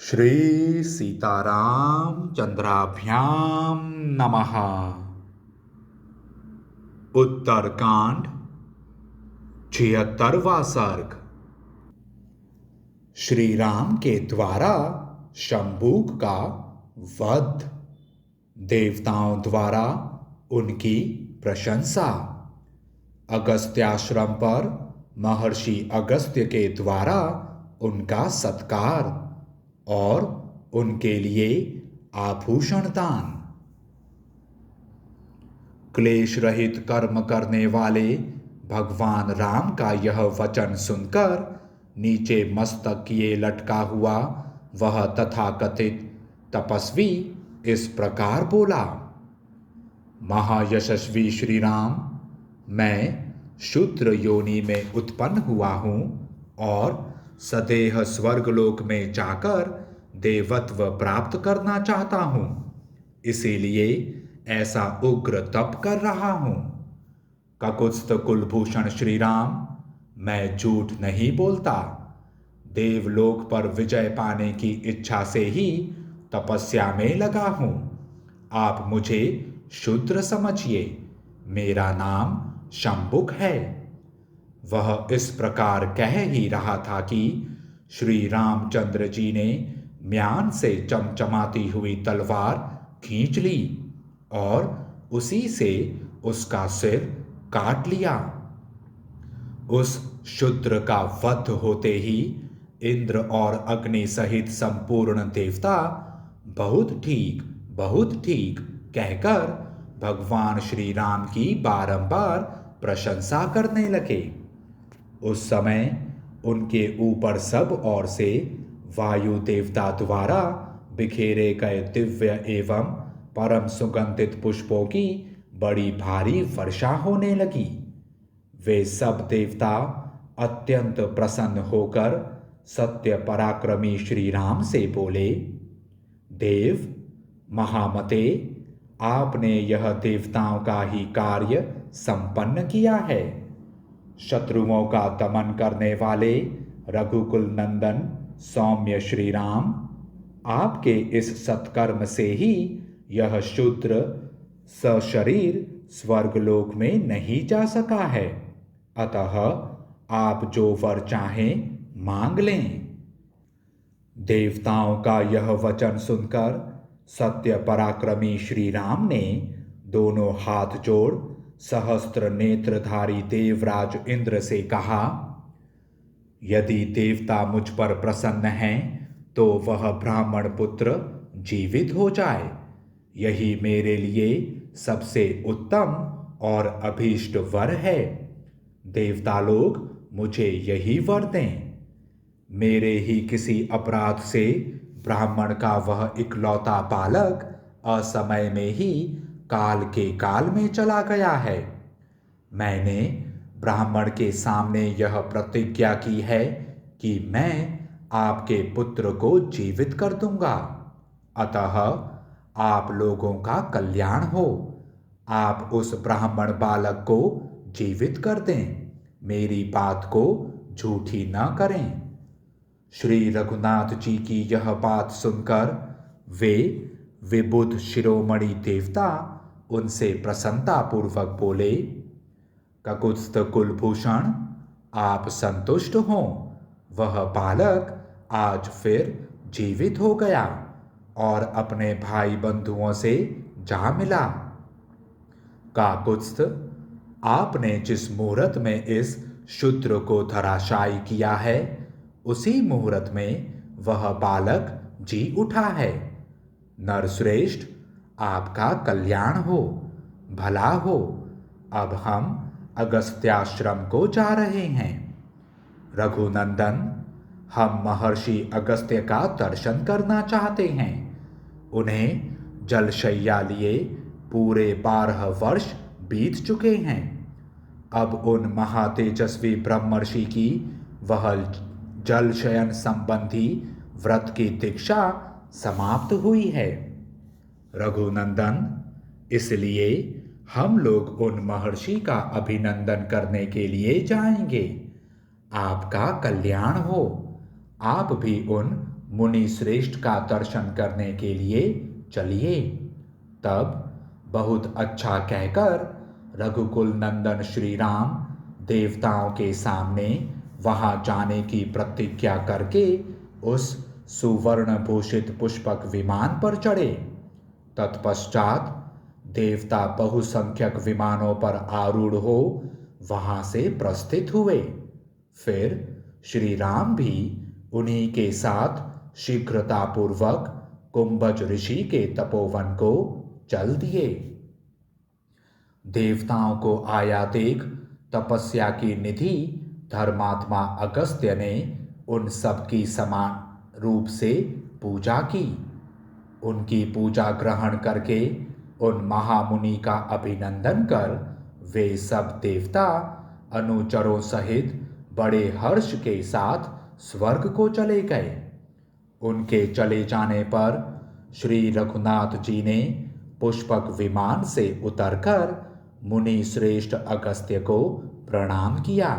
श्री सीताराम चंद्राभ्याम नमः। उत्तरकांड 76वां सर्ग। श्री राम के द्वारा शंभूक का वध। देवताओं द्वारा उनकी प्रशंसा। अगस्त्याश्रम पर महर्षि अगस्त्य के द्वारा उनका सत्कार और उनके लिए आभूषण दान। क्लेश रहित कर्म करने वाले भगवान राम का यह वचन सुनकर नीचे मस्तक किए लटका हुआ वह तथाकथित तपस्वी इस प्रकार बोला। महायशस्वी श्री राम, मैं शूद्र योनि में उत्पन्न हुआ हूँ और सदेह स्वर्गलोक में जाकर देवत्व प्राप्त करना चाहता हूँ। इसीलिए ऐसा उग्र तप कर रहा हूँ। ककुत्स्थ कुलभूषण श्री राम, मैं झूठ नहीं बोलता। देवलोक पर विजय पाने की इच्छा से ही तपस्या में लगा हूँ। आप मुझे शूद्र समझिए। मेरा नाम शंभुक है। वह इस प्रकार कह ही रहा था कि श्री रामचंद्र जी ने म्यान से चमचमाती हुई तलवार खींच ली और उसी से उसका सिर काट लिया। उस शूद्र का वध होते ही इंद्र और अग्नि सहित संपूर्ण देवता बहुत ठीक कहकर भगवान श्री राम की बारंबार प्रशंसा करने लगे। उस समय उनके ऊपर सब ओर से वायु देवता द्वारा बिखेरे गए दिव्य एवं परम सुगंधित पुष्पों की बड़ी भारी वर्षा होने लगी। वे सब देवता अत्यंत प्रसन्न होकर सत्य पराक्रमी श्री राम से बोले, देव महामते, आपने यह देवताओं का ही कार्य संपन्न किया है। शत्रुओं का दमन करने वाले रघुकुल नंदन सौम्य श्री राम, आपके इस सत्कर्म से ही यह शूद्र सशरीर स्वर्गलोक में नहीं जा सका है। अतः आप जो वर चाहें मांग लें। देवताओं का यह वचन सुनकर सत्य पराक्रमी श्री राम ने दोनों हाथ जोड़ सहस्त्र नेत्रधारी देवराज इंद्र से कहा, यदि देवता मुझ पर प्रसन्न हैं तो वह ब्राह्मण पुत्र जीवित हो जाए। यही मेरे लिए सबसे उत्तम और अभीष्ट वर है। देवता लोग मुझे यही वर दें। मेरे ही किसी अपराध से ब्राह्मण का वह इकलौता बालक असमय में ही काल के काल में चला गया है। मैंने ब्राह्मण के सामने यह प्रतिज्ञा की है कि मैं आपके पुत्र को जीवित कर दूंगा। अतः आप लोगों का कल्याण हो। आप उस ब्राह्मण बालक को जीवित कर दें। मेरी बात को झूठी न करें। श्री रघुनाथ जी की यह बात सुनकर वे विबुध शिरोमणि देवता उनसे प्रसन्नतापूर्वक बोले, ककुत्स्थ कुलभूषण, आप संतुष्ट हों। वह बालक आज फिर जीवित हो गया और अपने भाई बंधुओं से जा मिला। काकुत्स्थ, आपने जिस मुहूर्त में इस शूद्र को धराशायी किया है, उसी मुहूर्त में वह बालक जी उठा है। नरश्रेष्ठ, आपका कल्याण हो, भला हो। अब हम अगस्त्याश्रम को जा रहे हैं। रघुनंदन, हम महर्षि अगस्त्य का दर्शन करना चाहते हैं। उन्हें जलशय्या लिए पूरे 12 वर्ष बीत चुके हैं। अब उन महातेजस्वी ब्रह्मर्षि की वह जल शयन संबंधी व्रत की दीक्षा समाप्त हुई है। रघुनंदन, इसलिए हम लोग उन महर्षि का अभिनंदन करने के लिए जाएंगे। आपका कल्याण हो। आप भी उन मुनि श्रेष्ठ का दर्शन करने के लिए चलिए। तब बहुत अच्छा कहकर रघुकुल नंदन श्री राम देवताओं के सामने वहां जाने की प्रतिज्ञा करके उस सुवर्ण भूषित पुष्पक विमान पर चढ़े। तत्पश्चात देवता बहुसंख्यक विमानों पर आरूढ़ हो वहां से प्रस्थित हुए। फिर श्री राम भी उन्हीं के साथ शीघ्रतापूर्वक कुंभज ऋषि के तपोवन को चल दिए। देवताओं को आया देख तपस्या की निधि धर्मात्मा अगस्त्य ने उन सब की समान रूप से पूजा की। उनकी पूजा ग्रहण करके उन महामुनि का अभिनंदन कर वे सब देवता अनुचरों सहित बड़े हर्ष के साथ स्वर्ग को चले गए। उनके चले जाने पर श्री रघुनाथ जी ने पुष्पक विमान से उतरकर मुनि श्रेष्ठ अगस्त्य को प्रणाम किया।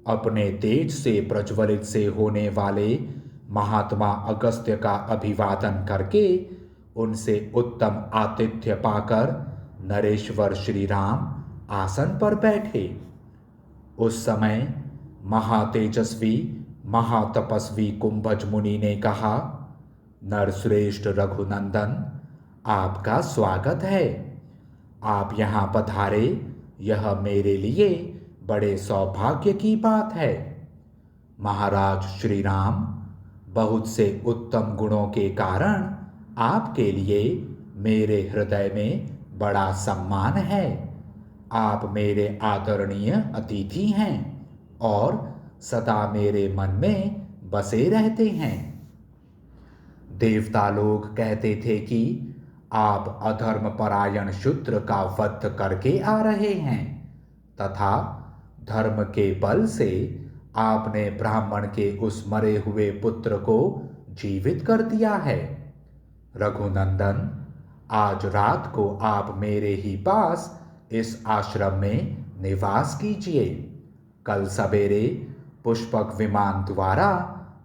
अपने तेज से प्रज्वलित से होने वाले महात्मा अगस्त्य का अभिवादन करके उनसे उत्तम आतिथ्य पाकर नरेश्वर श्री राम आसन पर बैठे। उस समय महातेजस्वी महातपस्वी कुंभज मुनि ने कहा, नरश्रेष्ठ रघुनंदन, आपका स्वागत है। आप यहाँ पधारे, यह मेरे लिए बड़े सौभाग्य की बात है। महाराज श्री राम, बहुत से उत्तम गुणों के कारण आपके लिए मेरे हृदय में बड़ा सम्मान है। आप मेरे आदरणीय अतिथि हैं और सदा मेरे मन में बसे रहते हैं। देवता लोग कहते थे कि आप अधर्म परायण शूद्र का वध करके आ रहे हैं तथा धर्म के बल से आपने ब्राह्मण के उस मरे हुए पुत्र को जीवित कर दिया है। रघुनंदन, आज रात को आप मेरे ही पास इस आश्रम में निवास कीजिए। कल सवेरे पुष्पक विमान द्वारा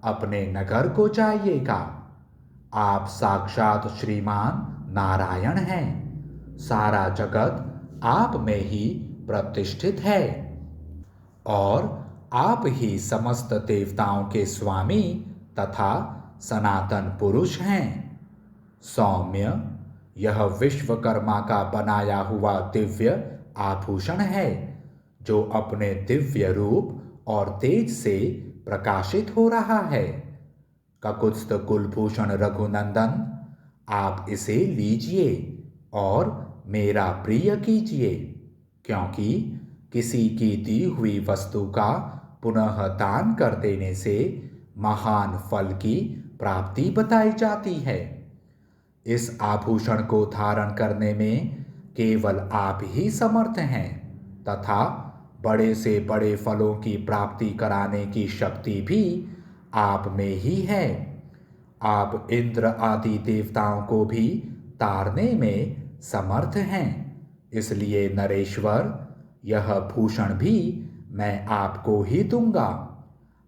अपने नगर को जाइएगा। आप साक्षात श्रीमान नारायण हैं। सारा जगत आप में ही प्रतिष्ठित है और आप ही समस्त देवताओं के स्वामी तथा सनातन पुरुष हैं। सौम्य, यह विश्वकर्मा का बनाया हुआ दिव्य आभूषण है जो अपने दिव्य रूप और तेज से प्रकाशित हो रहा है। ककुत्स्थ कुलभूषण रघुनंदन, आप इसे लीजिए और मेरा प्रिय कीजिए, क्योंकि किसी की दी हुई वस्तु का पुनः दान कर देने से महान फल की प्राप्ति बताई जाती है। इस आभूषण को धारण करने में केवल आप ही समर्थ हैं तथा बड़े से बड़े फलों की प्राप्ति कराने की शक्ति भी आप में ही है। आप इंद्र आदि देवताओं को भी तारने में समर्थ हैं। इसलिए नरेश्वर, यह भूषण भी मैं आपको ही दूंगा।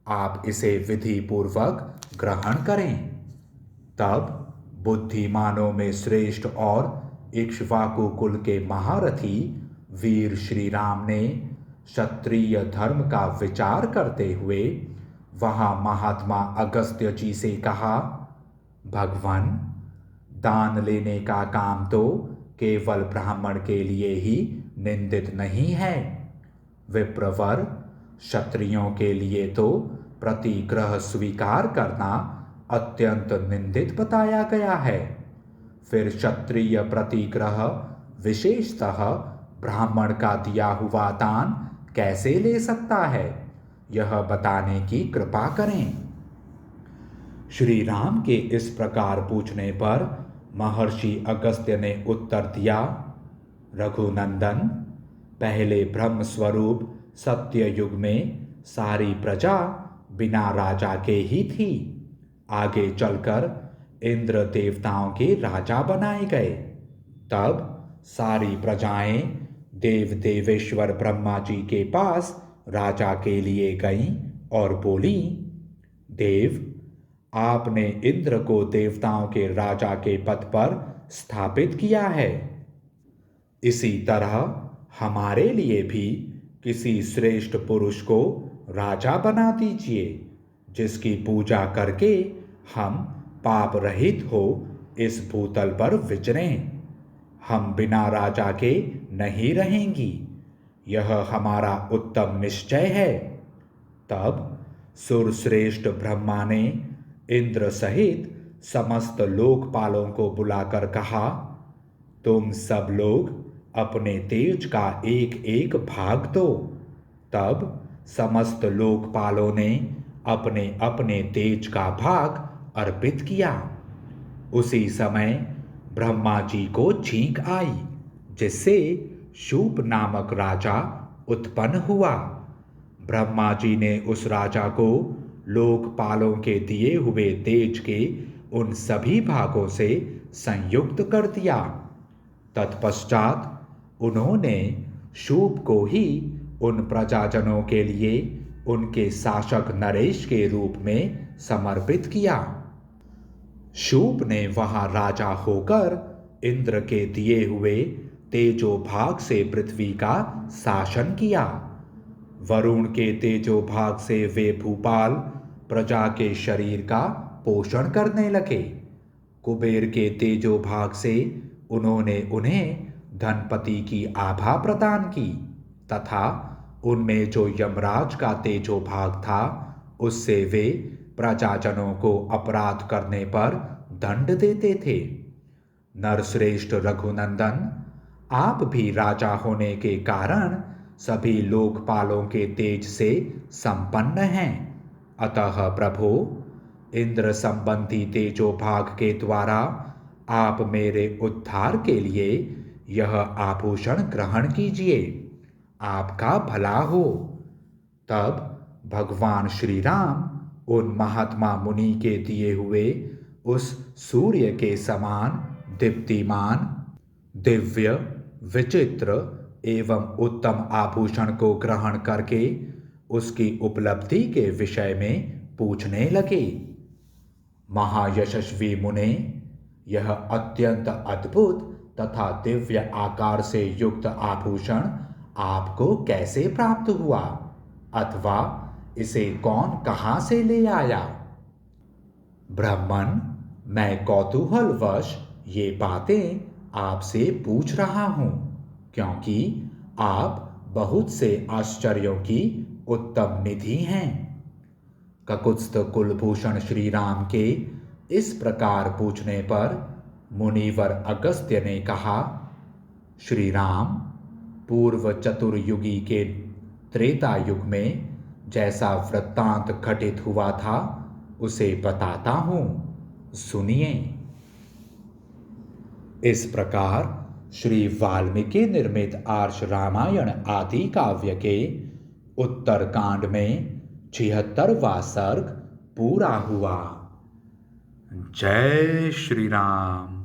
आप इसे विधि पूर्वक ग्रहण करें। तब बुद्धिमानों में श्रेष्ठ और इक्ष्वाकु कुल के महारथी वीर श्री राम ने क्षत्रिय धर्म का विचार करते हुए वहां महात्मा अगस्त्य जी से कहा, भगवान, दान लेने का काम तो केवल ब्राह्मण के लिए ही निंदित नहीं है। विप्रवर, क्षत्रियों के लिए तो प्रतिग्रह स्वीकार करना अत्यंत निंदित बताया गया है। फिर क्षत्रिय प्रतिग्रह विशेषतः ब्राह्मण का दिया हुआ दान कैसे ले सकता है, यह बताने की कृपा करें। श्री राम के इस प्रकार पूछने पर महर्षि अगस्त्य ने उत्तर दिया, रघुनंदन, पहले ब्रह्म स्वरूप सत्य युग में सारी प्रजा बिना राजा के ही थी। आगे चलकर इंद्र देवताओं के राजा बनाए गए। तब सारी प्रजाएं देव देवेश्वर ब्रह्मा जी के पास राजा के लिए गईं और बोली, देव, आपने इंद्र को देवताओं के राजा के पद पर स्थापित किया है। इसी तरह हमारे लिए भी किसी श्रेष्ठ पुरुष को राजा बना दीजिए, जिसकी पूजा करके हम पाप रहित हो इस भूतल पर विचरें। हम बिना राजा के नहीं रहेंगी, यह हमारा उत्तम निश्चय है। तब सुरश्रेष्ठ ब्रह्मा ने इंद्र सहित समस्त लोकपालों को बुलाकर कहा, तुम सब लोग अपने तेज का एक एक भाग दो। तब समस्त लोकपालों ने अपने अपने तेज का भाग अर्पित किया। उसी समय ब्रह्मा जी को छींक आई, जिससे शूप नामक राजा उत्पन्न हुआ। ब्रह्मा जी ने उस राजा को लोकपालों के दिए हुए तेज के उन सभी भागों से संयुक्त कर दिया। तत्पश्चात उन्होंने शूप को ही उन प्रजाजनों के लिए उनके शासक नरेश के रूप में समर्पित किया। शूप ने वहां राजा होकर इंद्र के दिए हुए तेजो भाग से पृथ्वी का शासन किया। वरुण के तेजो भाग से वे भूपाल प्रजा के शरीर का पोषण करने लगे। कुबेर के तेजो भाग से उन्होंने उन्हें धनपति की आभा प्रदान की, तथा उनमें जो यमराज का तेजो भाग था उससे वे प्रजाजनों को अपराध करने पर दंड देते थे। नरश्रेष्ठ रघुनंदन, आप भी राजा होने के कारण सभी लोकपालों के तेज से संपन्न हैं। अतः प्रभु, इंद्र संबंधी तेजो भाग के द्वारा आप मेरे उद्धार के लिए यह आभूषण ग्रहण कीजिए, आपका भला हो। तब भगवान श्री राम उन महात्मा मुनि के दिए हुए उस सूर्य के समान दीप्तिमान, दिव्य, विचित्र एवं उत्तम आभूषण को ग्रहण करके उसकी उपलब्धि के विषय में पूछने लगे। महायशस्वी मुने, यह अत्यंत अद्भुत तथा दिव्य आकार से युक्त आभूषण आपको कैसे प्राप्त हुआ, अथवा इसे कौन कहां से ले आया? ब्राह्मण, मैं कौतूहलवश ये बातें आपसे पूछ रहा हूं, क्योंकि आप बहुत से आश्चर्यों की उत्तम निधि हैं। ककुत्स्थ कुलभूषण श्री राम के इस प्रकार पूछने पर मुनिवर अगस्त्य ने कहा, श्री राम, पूर्व चतुर्युगी के त्रेता युग में जैसा वृत्तांत घटित हुआ था उसे बताता हूं, सुनिए। इस प्रकार श्री वाल्मीकि निर्मित आर्ष रामायण आदि काव्य के उत्तर कांड में 76वां सर्ग पूरा हुआ। जय श्री राम।